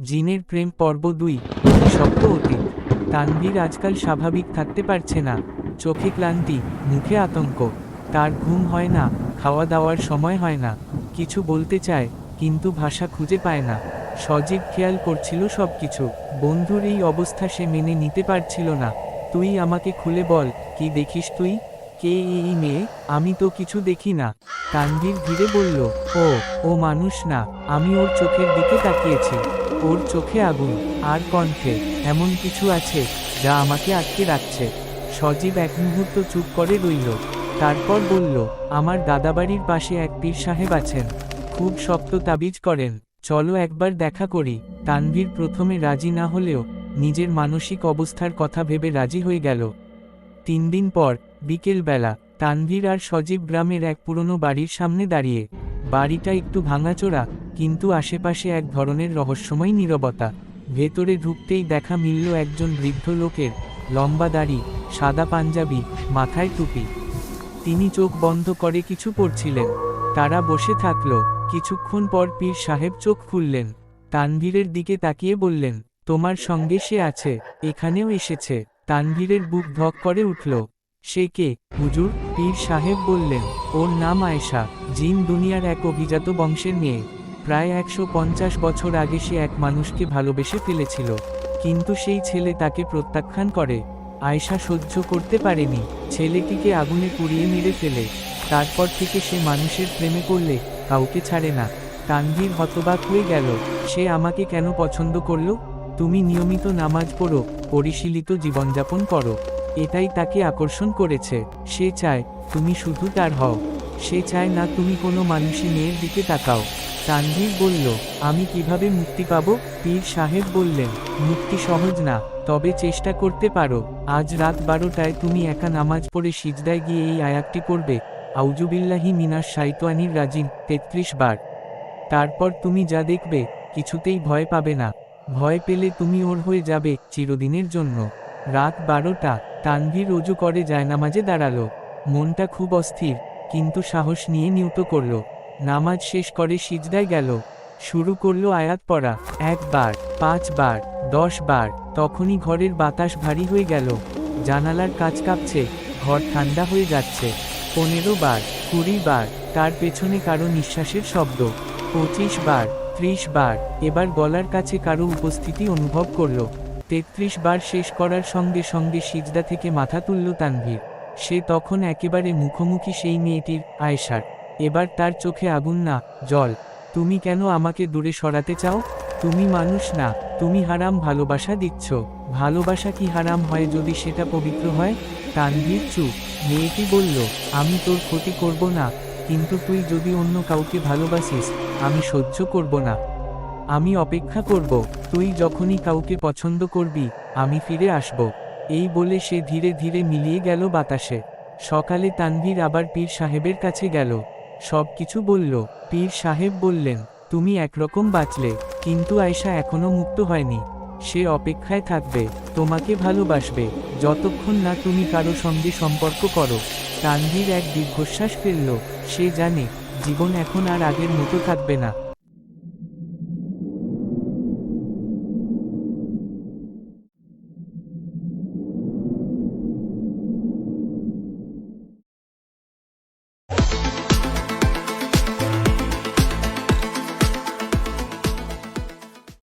জিনের প্রেম পর্ব 2। শব্দ অতীত। তানভীর আজকাল স্বাভাবিক থাকতে পারছে না। চোখে ক্লান্তি, মুখে আতঙ্ক। তার ঘুম হয় না, খাওয়া দাওয়ার সময় হয় না। কিছু বলতে চায়, কিন্তু ভাষা খুঁজে পায় না। সজীব খেয়াল করছিল সবকিছু। বন্ধুর এই অবস্থা সে মেনে নিতে পারছিল না। তুই আমাকে খুলে বল, কি দেখিস তুই? কে এই মেয়ে? আমি তো কিছু দেখি না। তানভীর ধীরে বলল, ও ও মানুষ না। আমি ওর চোখের দিকে তাকিয়েছি। ওর চোখে আগুন, আর কণ্ঠে এমন কিছু আছে যা আমাকে আটকে রাখছে। সজীব এক মুহূর্ত চুপ করে রইল। তারপর বলল, আমার দাদাবাড়ির পাশে এক পীর সাহেব আছেন। খুব শক্ত তাবিজ করেন। চলো একবার দেখা করি। তানভীর প্রথমে রাজি না হলেও নিজের মানসিক অবস্থার কথা ভেবে রাজি হয়ে গেল। 3 দিন পর, বিকেলবেলা, তানভীর আর সজীব গ্রামের এক পুরনো বাড়ির সামনে দাঁড়িয়ে। বাড়িটা একটু ভাঙাচোরা, কিন্তু আশেপাশে এক ধরনের রহস্যময় নীরবতা। ভেতরে ঢুকতেই দেখা মিলল একজন বৃদ্ধ লোকের, লম্বা দাড়ি, সাদা পাঞ্জাবি, মাথায় টুপি। তিনি চোখ বন্ধ করে কিছু পড়ছিলেন। তারা বসে থাকল। কিছুক্ষণ পর পীর সাহেব চোখ খুললেন। তানভীরের দিকে তাকিয়ে বললেন, তোমার সঙ্গে সে আছে, এখানেও এসেছে। তানভীরের বুক ধক করে উঠল। সে কে, হুজুর? পীর সাহেব বললেন, ওর নাম আয়েশা। জিন দুনিয়ার এক অভিজাত বংশের মেয়ে। প্রায় 150 বছর আগে সে এক মানুষকে ভালোবেসে ফেলেছিল, কিন্তু সেই ছেলে তাকে প্রত্যাখ্যান করে। আয়েশা সহ্য করতে পারেনি, ছেলেটিকে আগুনে পুড়িয়ে মেরে ফেলে। তারপর থেকে সে মানুষের প্রেমে পড়লে কাউকে ছাড়ে না। তানভীর হতবাক হয়ে গেল। সে আমাকে কেন পছন্দ করল? তুমি নিয়মিত নামাজ পড়ো, পরিশীলিত জীবনযাপন করো, এটাই তাকে আকর্ষণ করেছে। সে চায় তুমি শুধু তার হও। সে চায় না তুমি কোনো মানুষী মেয়ের দিকে তাকাও। তানভীর বলল, আমি কিভাবে মুক্তি পাব? পীর সাহেব বললেন, মুক্তি সহজ না, তবে চেষ্টা করতে পারো। আজ রাত 12টায় তুমি একা নামাজ পড়ে সিজদায় গিয়ে এই আয়াতটি পড়বে, আউযুবিল্লাহি মিনাশ শাইতানির রাজিম, 33 বার। তারপর তুমি যা দেখবে, কিছুতেই ভয় পাবে না। ভয় পেলে তুমি ওর হয়ে যাবে চিরদিনের জন্য। রাত 12টা, তানভীর অজু করে জায়নামাজে দাঁড়ালো। মনটা খুব অস্থির, কিন্তু সাহস নিয়ে নিয়ত করল। নামাজ শেষ করে সিজদায় গেল। শুরু করলো আয়াত পড়া। 1 বার, 5 বার, 10 বার। তখনই ঘরের বাতাস ভারী হয়ে গেল। জানালার কাঁচ কাঁপছে, ঘর ঠান্ডা হয়ে যাচ্ছে। 15 বার, 20 বার, তার পেছনে কারো নিঃশ্বাসের শব্দ। 25 বার, 30 বার, এবার গলার কাছে কারো উপস্থিতি অনুভব করল। 33 বার শেষ করার সঙ্গে সঙ্গে সিজদা থেকে মাথা তুলল তানভীর। সে তখন একেবারে মুখোমুখি সেই মেয়েটির, আয়েশার। এবার তার চোখে আগুন না, জল। তুমি কেন আমাকে দূরে সরাতে চাও? তুমি মানুষ না, তুমি হারাম ভালোবাসা দিচ্ছ। ভালোবাসা কি হারাম হয় যদি সেটা পবিত্র হয়? তানভীর চুপ। মেয়েটি বলল, আমি তোর ক্ষতি করব না, কিন্তু তুই যদি অন্য কাউকে ভালোবাসিস, আমি সহ্য করব না। আমি অপেক্ষা করব, তুই যখনই কাউকে পছন্দ করবি, আমি ফিরে আসব। এই বলে সে ধীরে ধীরে মিলিয়ে গেল বাতাসে। সকালে তানভীর আবার পীর সাহেবের কাছে গেল। সব কিছু বলল। পীর সাহেব বললেন, তুমি একরকম বাঁচলে, কিন্তু আয়েশা এখনো মুক্ত হয়নি। সে অপেক্ষায় থাকবে, তোমাকে ভালোবাসবে, যতক্ষণ না তুমি কারো সঙ্গে সম্পর্ক করো। তানভীর এক দীর্ঘশ্বাস ফেলল। সে জানে, জীবন এখন আর আগের মতো থাকবে না।